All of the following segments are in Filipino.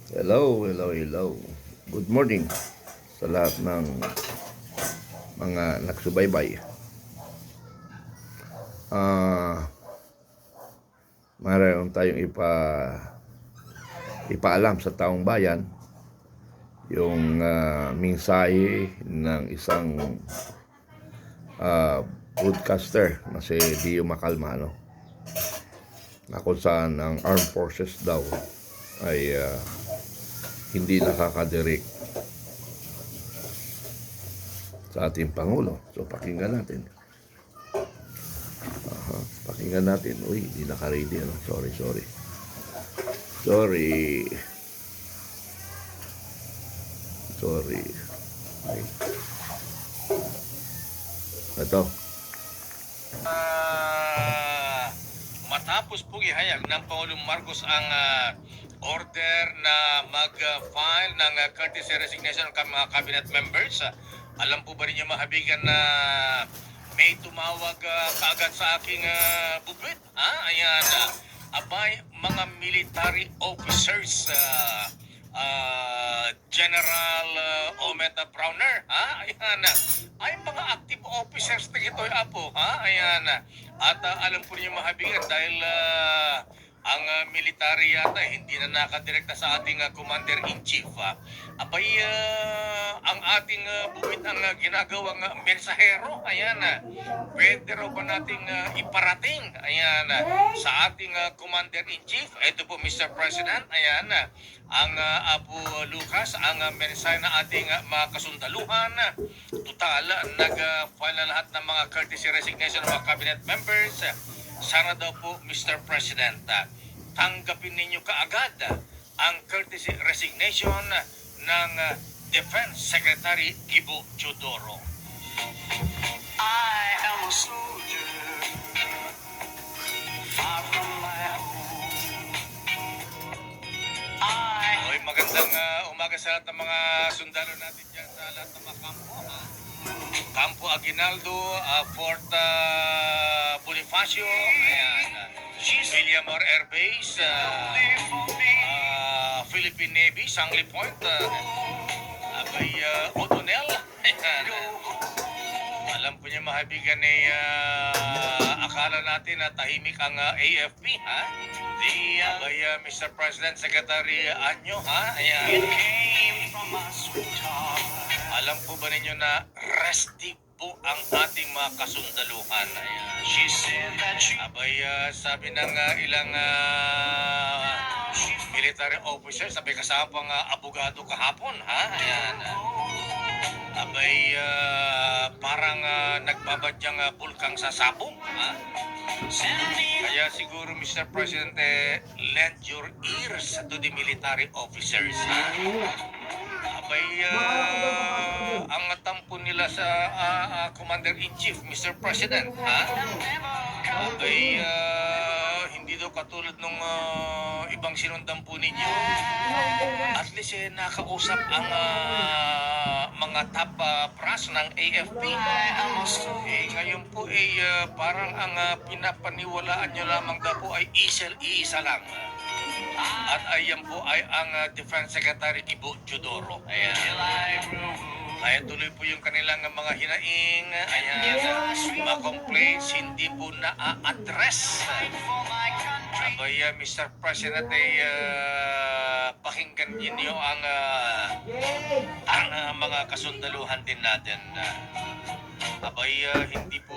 Hello, hello, hello. Good morning sa lahat ng mga nagsubaybay. Ah, mayroon tayong ipaalam sa taong bayan yung mensahe ng isang broadcaster na si Dio Macalmano na kung saan ang armed forces daw ay hindi nakakadirect sa ating Pangulo. So pakinggan natin. Pakinggan natin. Uy, hindi naka-ready. Ano? Sorry. Okay. Ito. Matapos pong ihayag ng Pangulong Marcos ang order na mag-file ng courtesy resignation ng mga cabinet members, alam po ba ninyo mahabigan na may tumawag kaagad sa aking bubwit? Ayan, abay, mga military officers, General Ometa Browner, ayan, ay mga active officers na ito, apo, ayan, at alam po niyo mahabigan dahil ang military yata hindi na nakadirekta sa ating Commander-in-Chief. Abay, ang ating buwit ang ginagawang mensahero, ayan, pwede raw ba nating iparating, ayan, sa ating Commander-in-Chief? Ito po, Mr. President, ayan, ang Apo Lucas, ang mensahe na ating mga kasundaluhan. Total, nag-file na lahat ng mga courtesy resignation ng mga cabinet members. Sana daw po, Mr. President, tanggapin ninyo kaagad ang courtesy resignation ng Defense Secretary Gibo Teodoro. I am a soldier, far from my home. Magandang umaga sa lahat ng mga sundalo natin dyan sa lahat ng mga kampo. Campo Aguinaldo, Fort Bonifacio, ayan, Villamor Air Base, Philippine Navy, Sangley Point, abay, O'Donnell, ayan. Alam po niya mahabigan akala natin na tahimik ang AFP, abay, Mr. President, Secretary Anyo, ayan. Alam po ba ninyo na restive po ang ating mga kasundaluhan? Ayan. Abay, sabi ng ilang military officers, sabi kasama pang abogado kahapon, Ayan. Abay, parang nagbabadyang bulkang sasabong, Kaya siguro, Mr. President, lend your ears to the military officers, Abay, ang tampo nila sa Commander-in-Chief, Mr. President, Abay, hindi daw katulad nung ibang sinundan po ninyo. At least nakausap ang mga top brass ng AFP. Ngayon po parang ang pinapaniwalaan nyo lamang daw po ay iisa lang. At ayan po ay ang Defense Secretary Gibo Teodoro. Ayan. Kaya tuloy po yung kanilang mga hinaing, ayan, mga complaints, hindi po na-address. Abay, Mr. President, pakinggan ninyo ang mga kasundaluhan din natin. Abay, hindi po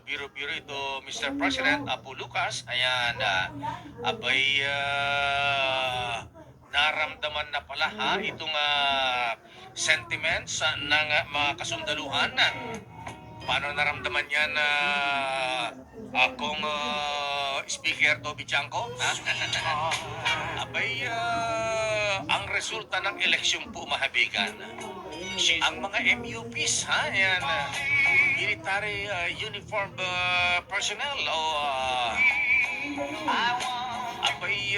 biro-biro ito, Mr. President, Apo Lucas. Ayan, abay, naramdaman na pala itong sentiments ng mga kasundaluhan. Paano naramdaman yan akong Speaker Toby Chanco? Abay, ang resulta ng eleksyon po mahabigan. Ang mga MUPs, ayan, military uniform personnel abay,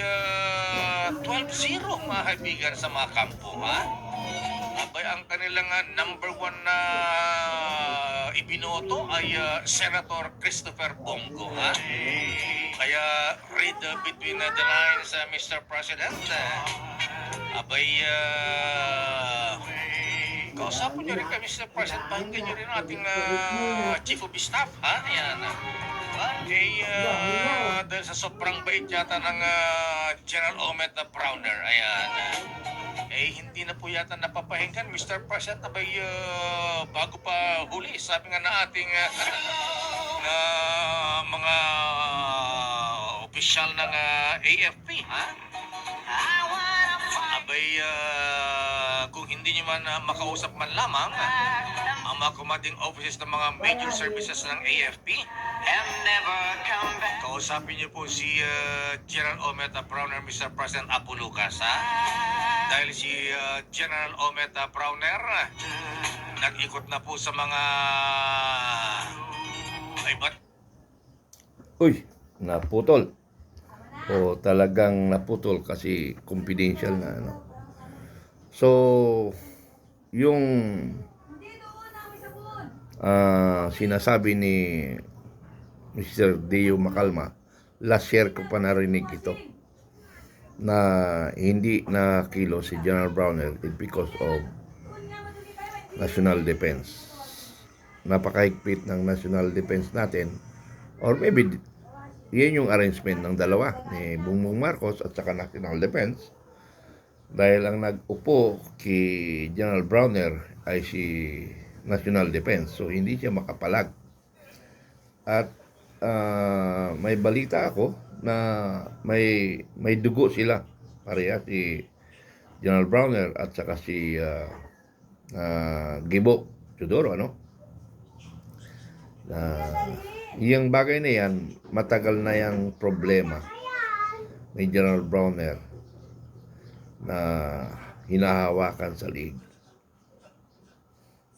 12-0 mahabigan sa mga kampo, Abay, ang kanilang number one na ibinoto ay Senator Christopher Bongo, Kaya read between the lines, Mr. President. abay, kausapin niyo rin kami sa President. Pakinggan niyo rin ang ating Chief of Staff, ha? Ayan. Dahil sa sobrang bait yata ng General Omet Browner, ayan. Hindi na po yata napapahinggan, Mr. President, abay, bago pa huli, sabi nga na ating na mga opisyal ng AFP, ha? Abay, kung hindi nyo man makausap man lamang ang mga commanding officers ng mga major services ng AFP, kausapin niyo po si General Omet Browner, Mr. President Apo Lucas, ha? Dahil si General Omet Browner nag-ikot na po sa mga iba't Uy, naputol. O talagang naputol kasi confidential na ano. So, yung sinasabi ni Mr. Dio Macalma, last year ko pa narinig ito na hindi na kilo si General Browner because of national defense. Napakahigpit ng national defense natin, or maybe yan yung arrangement ng dalawa ni Bongbong Marcos at saka national defense, dahil ang nag-upo kay General Browner ay si national defense, so hindi siya makapalag. At may balita ako na may dugo sila pareha, si General Browner at saka si Gibo Teodoro, ano? Yung bagay na yan, matagal na yung problema ni General Browner na hinahawakan sa league.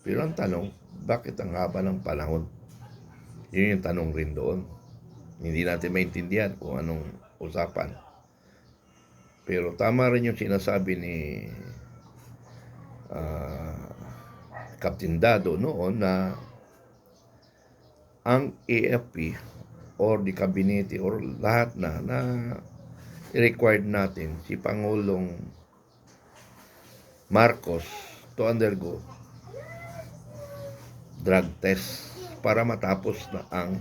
Pero ang tanong, bakit ang haba ng panahon? Yun yung tanong rin doon. Hindi natin maintindihan kung anong usapan. Pero tama rin yung sinasabi ni Captain Dado noon na ang AFP or the cabinet or lahat na required natin si Pangulong Marcos to undergo drug test para matapos na ang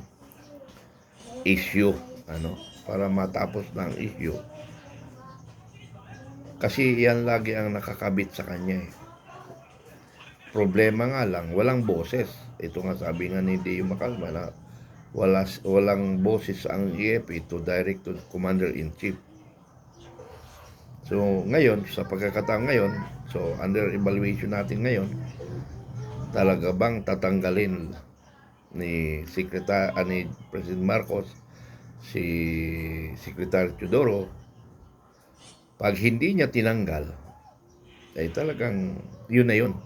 issue, para matapos na ang issue, kasi yan lagi ang nakakabit sa kanya eh. Problema nga lang, walang boses. Ito nga sabi nga ni Dio Macalma na walang boses ang AFP to direct to Commander-in-Chief. So ngayon, sa pagkakataon ngayon, so under evaluation natin ngayon, talaga bang tatanggalin ni President Marcos si Secretary Teodoro? Pag hindi niya tinanggal, ay talagang yun na yung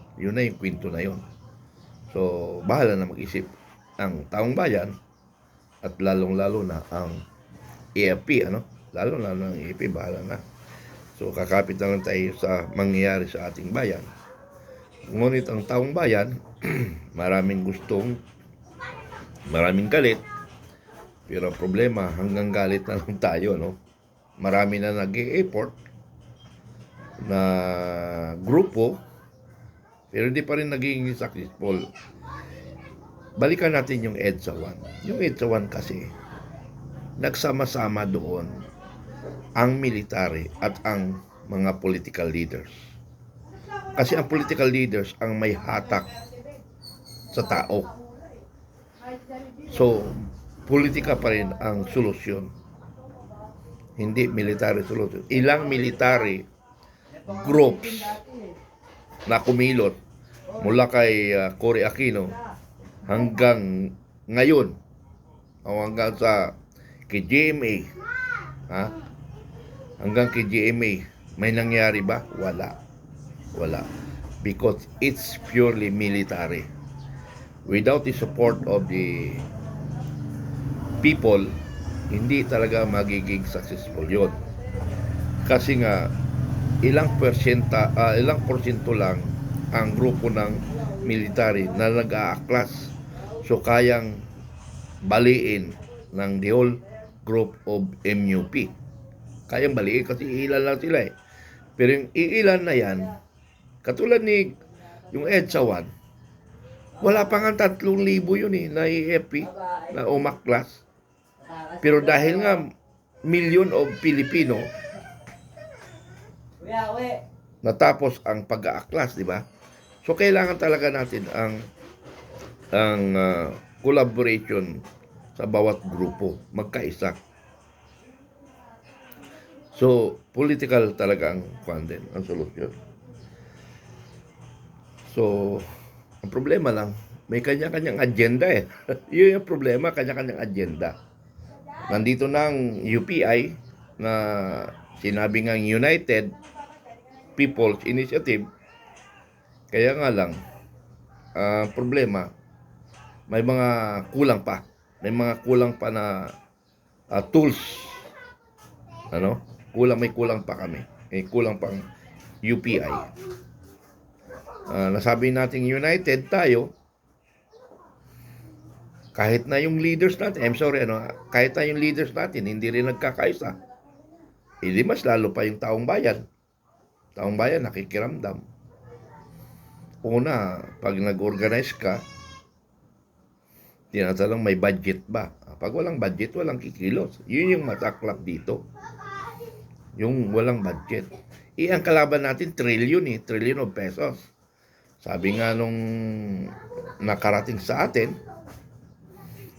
kwento na yun. So bahala na mag-isip ang taong bayan at lalong-lalo na ang AFP, lalong-lalo ang AFP, bahala na. So kakapit na lang tayo sa mangyayari sa ating bayan. Ngunit ang taong bayan, maraming galit, pero ang problema, hanggang galit na lang tayo, no? Marami na nag-e-effort na grupo, pero hindi pa rin naging successful. Balikan natin yung EDSA 1. Yung EDSA 1 kasi, nagsama-sama doon ang military at ang mga political leaders. Kasi ang political leaders ang may hatak sa tao. So, politika pa rin ang solusyon. Hindi military solution. Ilang military groups na kumilot mula kay Cory Aquino hanggang ngayon o hanggang sa kay GMA, hanggang kay GMA, may nangyari ba? Wala. Because it's purely military. Without the support of the people, hindi talaga magiging successful yun. Kasi nga, ilang porsyento lang ang grupo ng military na nag-aaklas. So, kayang baliin ng the whole group of MUP. Kayang baliin kasi ilan lang sila eh. Pero yung iilan na yan, katulad ni yung EDSA 1, wala pa nga 3,000 yun na EFP, na UMAC class. Pero dahil nga million of Filipino natapos ang pag-aaklas, di ba? So kailangan talaga natin ang collaboration sa bawat grupo, magkaisa. So political talaga ang din, ang solusyon. So ang problema lang, may kanya-kanyang agenda eh. Yun yung problema, kanya-kanyang agenda. Nandito na ang UPI na sinabi ngang United People's Initiative. Kaya nga lang, problema, may mga kulang pa. May mga kulang pa na tools. May kulang pa kami. May kulang pang UPI. Nasabi nating united tayo, kahit na yung leaders natin, kahit na yung leaders natin, hindi rin nagkakaisa. Hindi mas lalo pa yung taong bayan. Taong bayan nakikiramdam. Una, pag nag-organize ka, tinatanong may budget ba? Pag walang budget, walang kikilos. Yun yung mataklap dito. Yung walang budget. Ang kalaban natin, trillion of pesos. Sabi nga nung nakarating sa atin,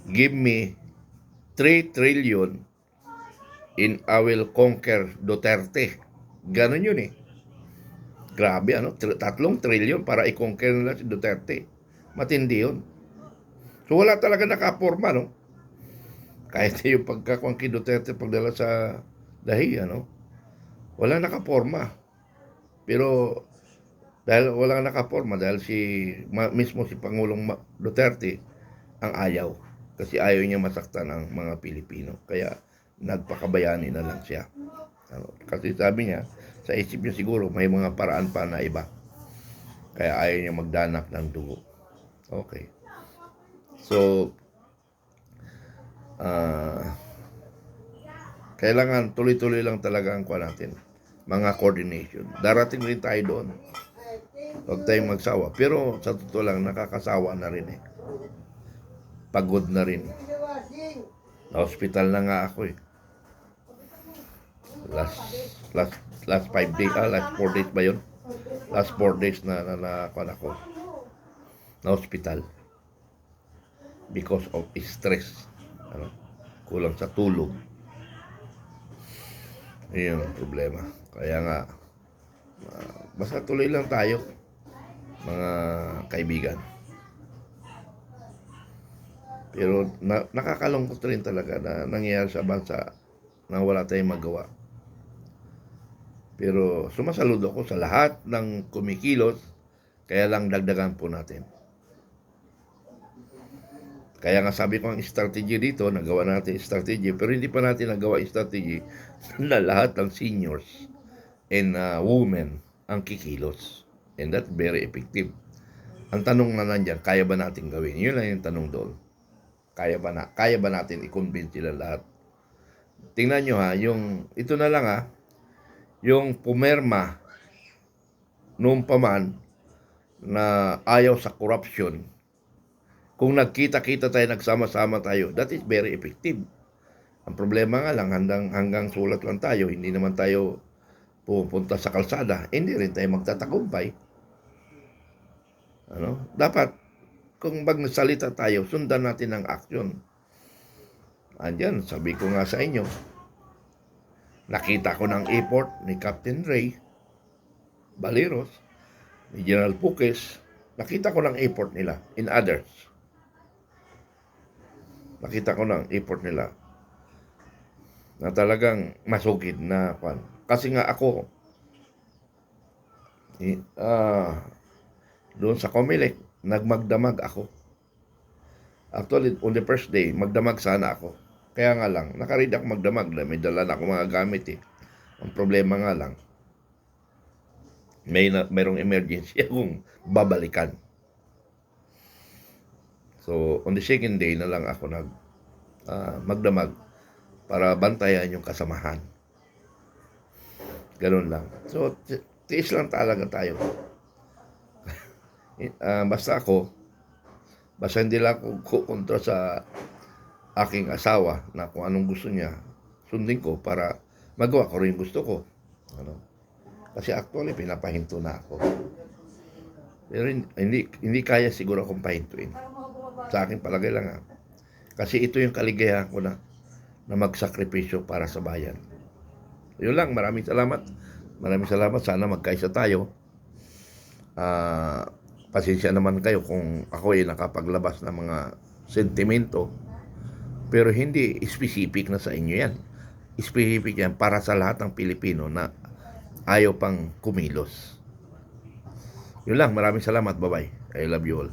give me 3 trillion and I will conquer Duterte. Ganon yun eh. Grabe, 3 trillion para i-conquer nila si Duterte. Matindi yun. So wala talaga nakaporma, no? Kahit yung pagkakuang kay Duterte pagdala sa dahi, wala nakaporma. Pero dahil wala nakaporma, dahil mismo si Pangulong Duterte ang ayaw. Kasi ayaw niya masaktan ang mga Pilipino. Kaya nagpakabayani na lang siya. Kasi sabi niya, sa isip niya siguro may mga paraan pa na iba. Kaya ayaw niya magdanak ng dugo. Okay. So, kailangan tuloy-tuloy lang talaga ang kuha natin. Mga coordination. Darating rin tayo doon. Huwag tayong magsawa. Pero sa totoo lang, nakakasawa na rin eh. Pagod na rin. Na-hospital na nga ako eh. Last 5 days, last 4 days ba yun? Last 4 days na ako. Na-hospital. Because of stress. Kulang sa tulog. Yun ang problema. Kaya nga, basta tuloy lang tayo, mga kaibigan. Pero nakakalungkot rin talaga na nangyayari sa bansa na wala tayong magawa. Pero sumasaludo ako sa lahat ng kumikilos, kaya lang dagdagan po natin. Kaya nga sabi ko ang strategy dito, nagawa natin strategy, pero hindi pa natin nagawa strategy na lahat ng seniors and women ang kikilos. And that's very effective. Ang tanong na nandiyan, kaya ba natin gawin? Yun lang yung tanong doon. Kaya ba natin i-convince sila lahat? Tingnan nyo ito na lang yung pumerma noong paman na ayaw sa corruption. Kung nagkita-kita tayo, nagsama-sama tayo, that is very effective. Ang problema nga lang, hanggang sulat lang tayo, hindi naman tayo pupunta sa kalsada, hindi rin tayo magtatagumpay. Dapat, kung magsalita tayo, sundan natin ang action. Andyan, sabi ko nga sa inyo, nakita ko ng effort ni Captain Ray Baleros, ni General Puques, nakita ko ng effort nila in others. Nakita ko ng effort nila na talagang masugid na pan. Kasi nga ako, doon sa Comelec, nagmagdamag ako. Actually, on the first day, magdamag sana ako. Kaya nga lang, nakaread ako magdamag. May dala na ako mga gamit eh. Ang problema nga lang, mayroong emergency akong babalikan. So, on the second day na lang ako magdamag para bantayan yung kasamahan. Ganun lang. So, tiis lang talaga tayo. Basta hindi lang ako kukontra sa aking asawa na kung anong gusto niya, sundin ko para magawa ko rin yung gusto ko. Ano? Kasi actually, pinapahinto na ako. Pero hindi kaya siguro akong pahintuin. Sa akin palagay lang Kasi ito yung kaligayahan ko na magsakripisyo para sa bayan. Yun lang, maraming salamat. Maraming salamat. Sana magkaisa tayo. Pasensya naman kayo kung ako ay nakapaglabas ng mga sentimento. Pero hindi specific na sa inyo yan. Specific yan para sa lahat ng Pilipino na ayaw pang kumilos. Yun lang, maraming salamat. Bye-bye. I love you all.